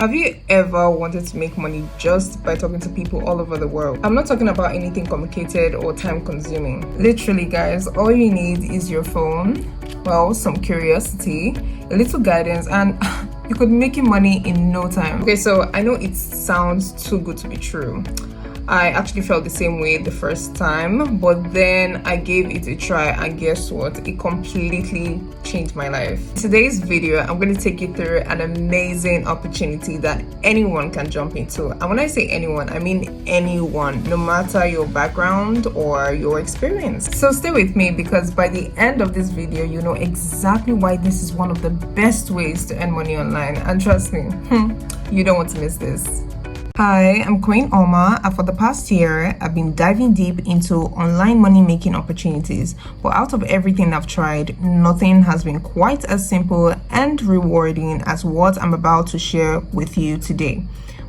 Have you ever wanted to make money just by talking to people all over the world? I'm not talking about anything complicated or time consuming. Literally, guys, all you need is your phone, well, some curiosity, a little guidance, and you could be making money in no time. Okay, so I know it sounds too good to be true. I actually felt the same way the first time, but then I gave it a try, and guess what? It completely changed my life. In today's video, I'm going to take you through an amazing opportunity that anyone can jump into. And when I say anyone, I mean anyone, no matter your background or your experience. So stay with me, because by the end of this video, you know exactly why this is one of the best ways to earn money online. And trust me, you don't want to miss this. Hi, I'm Queen Oma, and for the past year, I've been diving deep into online money making opportunities. But out of everything I've tried, nothing has been quite as simple and rewarding as what I'm about to share with you today.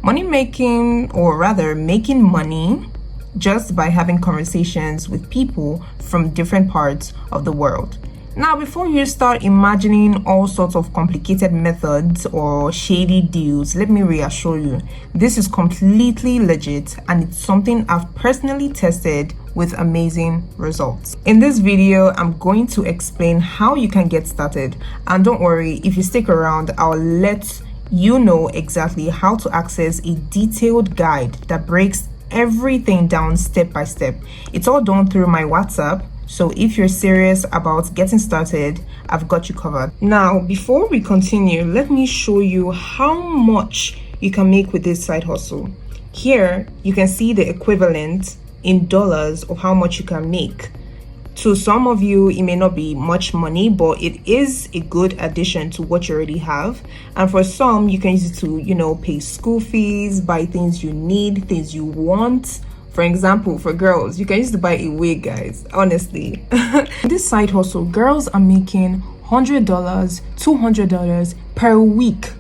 Money making, or rather making money, just by having conversations with people from different parts of the world. Now, before you start imagining all sorts of complicated methods or shady deals, let me reassure you, this is completely legit and it's something I've personally tested with amazing results. In this video, I'm going to explain how you can get started. And don't worry, if you stick around, I'll let you know exactly how to access a detailed guide that breaks everything down step by step. It's all done through my WhatsApp. So if you're serious about getting started, I've got you covered. Now, before we continue, let me show you how much you can make with this side hustle. Here, you can see the equivalent in dollars of how much you can make. To some of you, it may not be much money, but it is a good addition to what you already have. And for some, you can use it to, pay school fees, buy things you need, things you want. For example, for girls, you can use to buy a wig, guys, honestly. This side hustle, girls are making $100, $200 per week.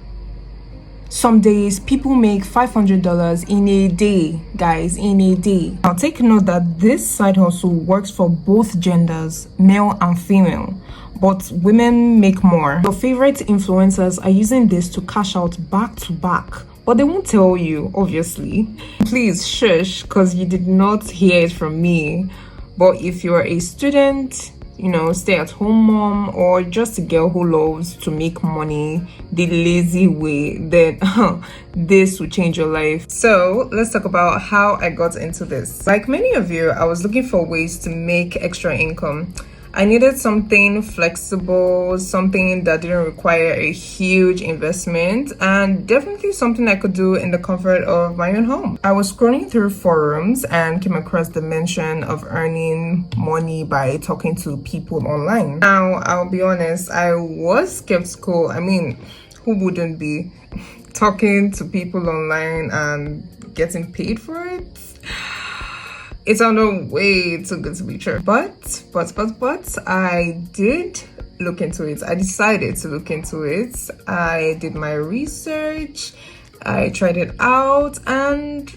Some days, people make $500 in a day, guys, in a day. Now, take note that this side hustle works for both genders, male and female. But women make more. Your favorite influencers are using this to cash out back to back. But they won't tell you, obviously. Please shush, because you did not hear it from me. But if you're a student, stay-at-home mom, or just a girl who loves to make money the lazy way, then this will change your life. So let's talk about how I got into this. Like many of you, I was looking for ways to make extra income. I needed something flexible, something that didn't require a huge investment, and definitely something I could do in the comfort of my own home. I was scrolling through forums and came across the mention of earning money by talking to people online. Now, I'll be honest, I was skeptical. I mean, who wouldn't be talking to people online and getting paid for it? It sounded way too good to be true. But I did look into it. I decided to look into it. I did my research. I tried it out, and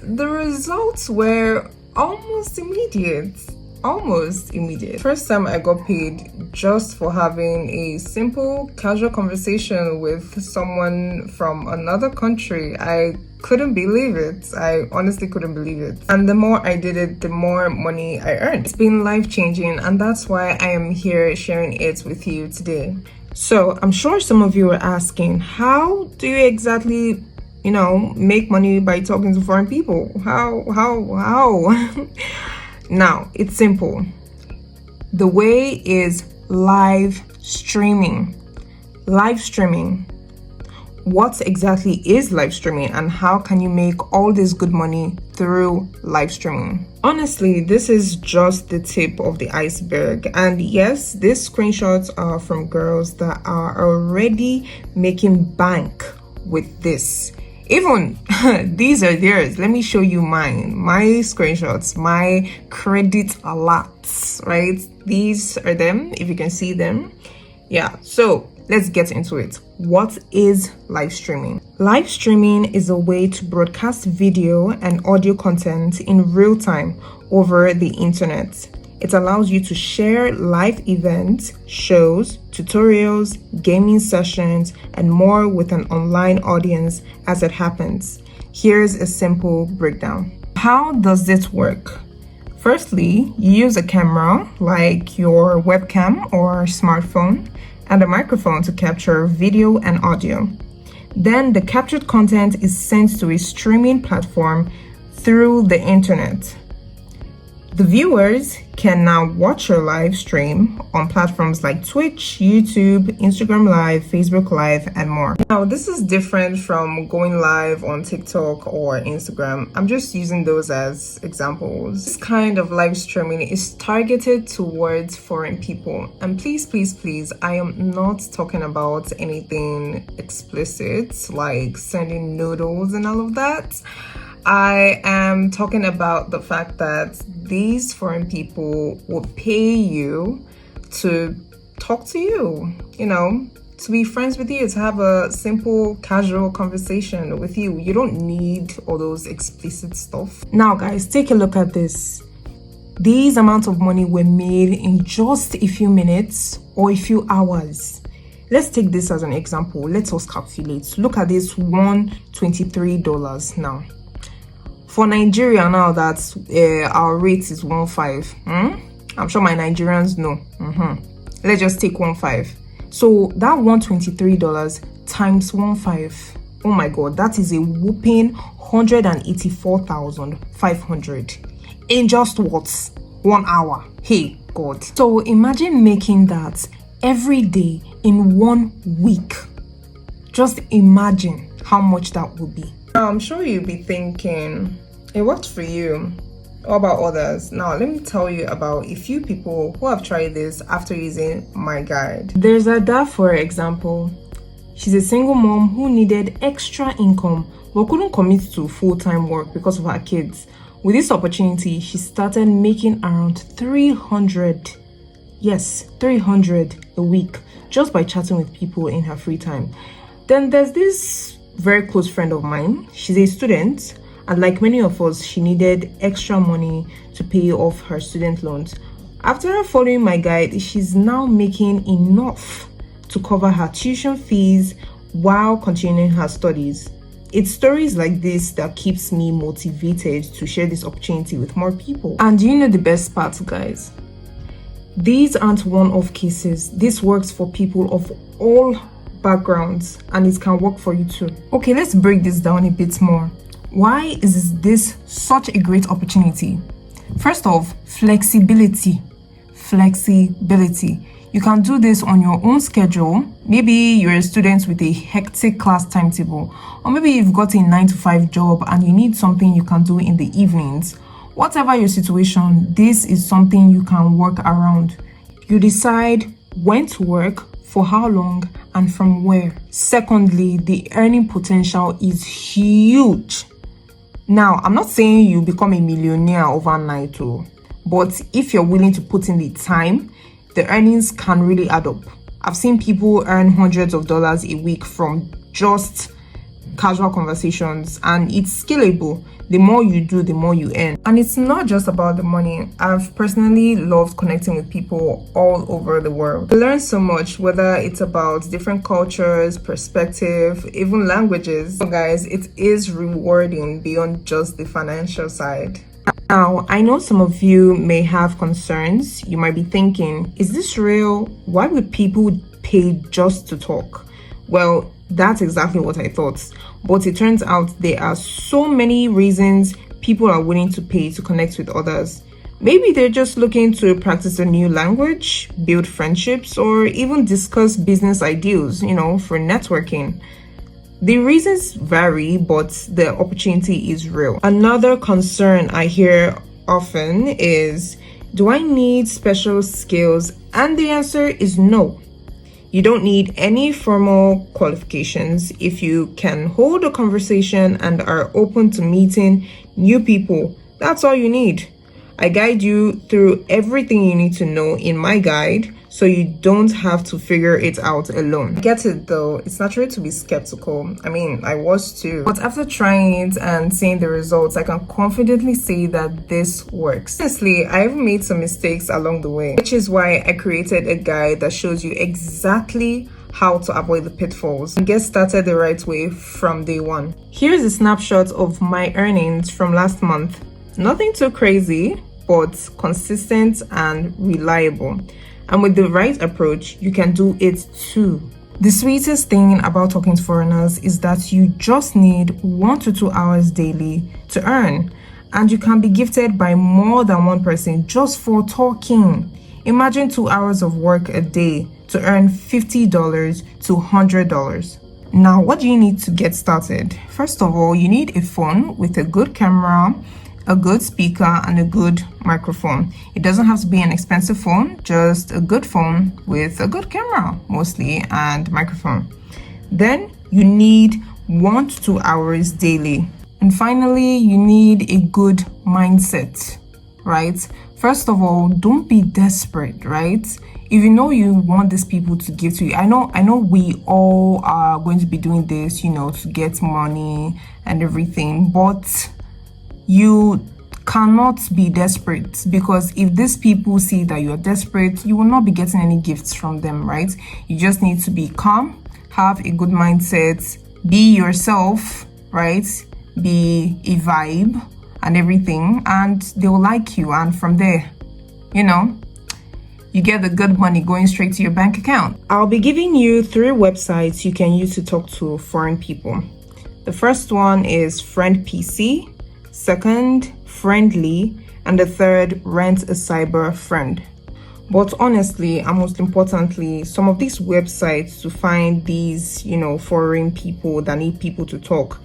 the results were almost immediate. First time I got paid just for having a simple, casual conversation with someone from another country. I couldn't believe it. I honestly couldn't believe it. And the more I did it, the more money I earned. It's been life-changing, and that's why I am here sharing it with you today. So I'm sure some of you are asking, how do you exactly make money by talking to foreign people? How? Now, it's simple. The way is live streaming. Live streaming. What exactly is live streaming, and how can you make all this good money through live streaming? Honestly, this is just the tip of the iceberg. And yes, these screenshots are from girls that are already making bank with this. Even these are theirs. Let me show you mine. My screenshots, my credit alerts, right? These are them, if you can see them. Yeah, so let's get into it. What is live streaming? Live streaming is a way to broadcast video and audio content in real time over the internet. It allows you to share live events, shows, tutorials, gaming sessions, and more with an online audience as it happens. Here's a simple breakdown. How does this work? Firstly, you use a camera like your webcam or smartphone and a microphone to capture video and audio. Then the captured content is sent to a streaming platform through the internet. The viewers can now watch your live stream on platforms like Twitch, YouTube, Instagram Live, Facebook Live, and more. Now, this is different from going live on TikTok or Instagram. I'm just using those as examples. This kind of live streaming is targeted towards foreign people. And please, I am not talking about anything explicit like sending noodles and all of that. I am talking about the fact that these foreign people will pay you to talk to you, to be friends with you, to have a simple, casual conversation with you. You don't need all those explicit stuff. Now, guys, take a look at this. These amounts of money were made in just a few minutes or a few hours. Let's take this as an example. Let us calculate. Look at this $123 now. For Nigeria now, that's our rate is 1.5. I'm sure my Nigerians know. Let's just take 1.5. So that $123 times 1.5. Oh my God, that is a whooping 184,500 in just what? 1 hour. Hey God. So imagine making that every day in 1 week. Just imagine how much that would be. I'm sure you'll be thinking, it worked for you. What about others? Now, let me tell you about a few people who have tried this after using my guide. There's Ada, for example. She's a single mom who needed extra income but couldn't commit to full-time work because of her kids. With this opportunity, she started making around 300 a week just by chatting with people in her free time. Then there's this very close friend of mine. She's a student, and like many of us, she needed extra money to pay off her student loans. After following my guide, she's now making enough to cover her tuition fees while continuing her studies. It's stories like this that keeps me motivated to share this opportunity with more people. And you know the best part, guys? These aren't one-off cases. This works for people of all backgrounds, and it can work for you too. Okay, let's break this down a bit more. Why is this such a great opportunity? First off, flexibility. You can do this on your own schedule. Maybe you're a student with a hectic class timetable, or maybe you've got a 9-to-5 job and you need something you can do in the evenings. Whatever your situation, this is something you can work around. You decide when to work, for how long, and from where. Secondly, the earning potential is huge. Now, I'm not saying you become a millionaire overnight, but if you're willing to put in the time, the earnings can really add up. I've seen people earn hundreds of dollars a week from just casual conversations, and it's scalable. The more you do, the more you earn. And it's not just about the money. I've personally loved connecting with people all over the world. I learned so much, whether it's about different cultures, perspective, even languages. So guys, it is rewarding beyond just the financial side. Now, I know some of you may have concerns. You might be thinking, is this real? Why would people pay just to talk? Well, that's exactly what I thought. But it turns out there are so many reasons people are willing to pay to connect with others. Maybe they're just looking to practice a new language, build friendships, or even discuss business ideas, for networking. The reasons vary, but the opportunity is real. Another concern I hear often is, do I need special skills? And the answer is no. You don't need any formal qualifications. If you can hold a conversation and are open to meeting new people, that's all you need. I guide you through everything you need to know in my guide so you don't have to figure it out alone. I get it though, it's natural to be skeptical. I mean, I was too. But after trying it and seeing the results, I can confidently say that this works. Honestly, I have made some mistakes along the way, which is why I created a guide that shows you exactly how to avoid the pitfalls and get started the right way from day one. Here's a snapshot of my earnings from last month. Nothing too crazy, but consistent and reliable. And with the right approach, you can do it too. The sweetest thing about talking to foreigners is that you just need 1 to 2 hours daily to earn. And you can be gifted by more than one person just for talking. Imagine 2 hours of work a day to earn $50 to $100. Now, what do you need to get started? First of all, you need a phone with a good camera, a good speaker, and a good microphone. It doesn't have to be an expensive phone, just a good phone with a good camera mostly and microphone. Then you need 1 to 2 hours daily. And finally, you need a good mindset, right? First of all, don't be desperate, right? If you know you want these people to give to you, I know we all are going to be doing this, to get money and everything, but you cannot be desperate, because if these people see that you're desperate, you will not be getting any gifts from them, right? You just need to be calm, have a good mindset, be yourself, right? Be a vibe and everything, and they will like you. And from there, you get the good money going straight to your bank account. I'll be giving you 3 websites you can use to talk to foreign people. The first one is Friend PC, second, Friendly, and the third, Rent a Cyber Friend. But honestly, and most importantly, some of these websites to find these, foreign people that need people to talk,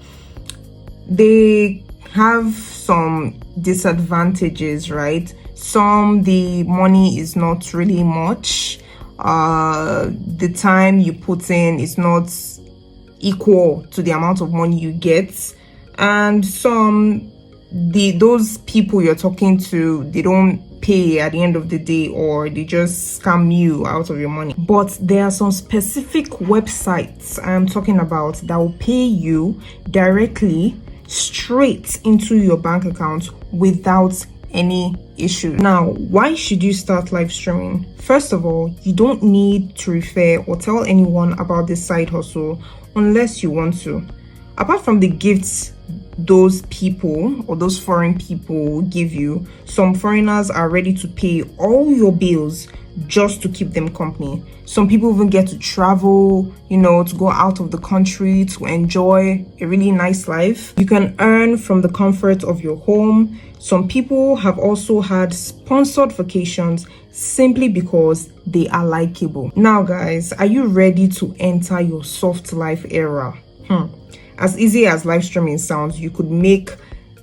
they have some disadvantages, right? Some, the money is not really much. The time you put in is not equal to the amount of money you get. And some, those people you're talking to, they don't pay at the end of the day, or they just scam you out of your money. But there are some specific websites I'm talking about that will pay you directly straight into your bank account without any issue. Now, why should you start live streaming? First of all, you don't need to refer or tell anyone about this side hustle unless you want to. Apart from the gifts those people or those foreign people give you, some foreigners are ready to pay all your bills just to keep them company. Some people even get to travel, to go out of the country to enjoy a really nice life. You can earn from the comfort of your home. Some people have also had sponsored vacations simply because they are likable. Now guys, are you ready to enter your soft life era? As easy as live streaming sounds, you could make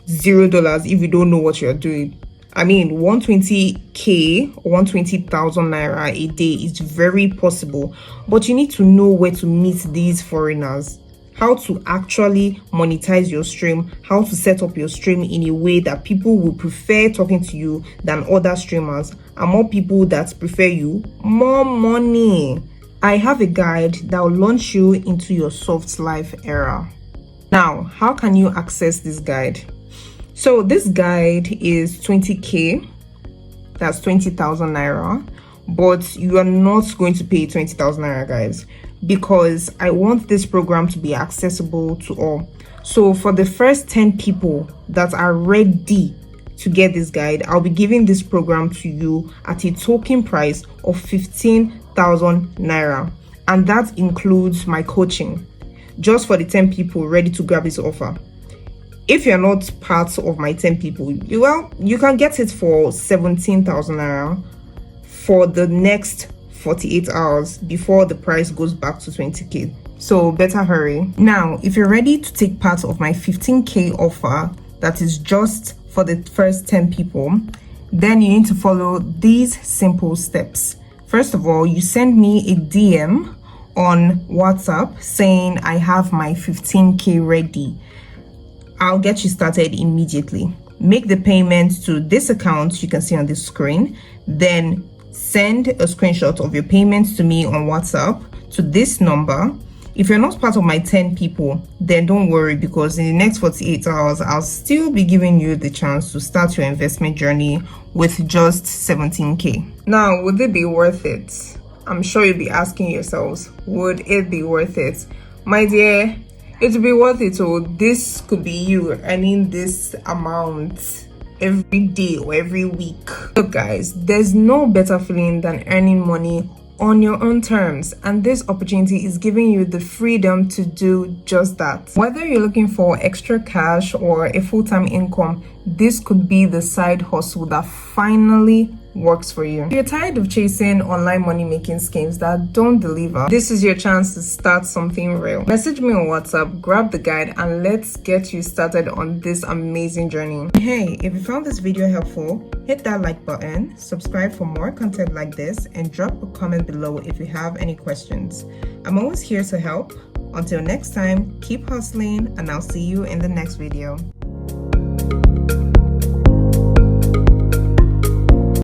$0 if you don't know what you're doing. I mean, 120k or 120,000 naira a day is very possible, but you need to know where to meet these foreigners, how to actually monetize your stream, how to set up your stream in a way that people will prefer talking to you than other streamers, and more people that prefer you, more money. I have a guide that will launch you into your soft life era. Now, how can you access this guide? So this guide is 20k, that's 20,000 naira, but you are not going to pay 20,000 naira, guys, because I want this program to be accessible to all. So for the first 10 people that are ready to get this guide, I'll be giving this program to you at a token price of 15,000 naira, and that includes my coaching, just for the 10 people ready to grab this offer. If you're not part of my 10 people, you can get it for 17,000 naira for the next 48 hours before the price goes back to 20k. So better hurry. Now, if you're ready to take part of my 15k offer that is just for the first 10 people, then you need to follow these simple steps. First of all, you send me a DM on WhatsApp saying I have my 15k ready. I'll get you started immediately. Make the payment to this account you can see on the screen, then send a screenshot of your payments to me on WhatsApp to this number. If you're not part of my 10 people, then don't worry, because in the next 48 hours, I'll still be giving you the chance to start your investment journey with just 17K. Now, would it be worth it? I'm sure you'll be asking yourselves, would it be worth it? My dear, it would be worth it. So this could be you earning this amount every day or every week. Look guys, there's no better feeling than earning money on your own terms, and this opportunity is giving you the freedom to do just that. Whether you're looking for extra cash or a full-time income, this could be the side hustle that finally works for you. If you're tired of chasing online money making schemes that don't deliver, this is your chance to start something real. Message me on WhatsApp, grab the guide, and let's get you started on this amazing journey. Hey, if you found this video helpful, hit that like button, subscribe for more content like this, and drop a comment below if you have any questions. I'm always here to help. Until next time, keep hustling, and I'll see you in the next video.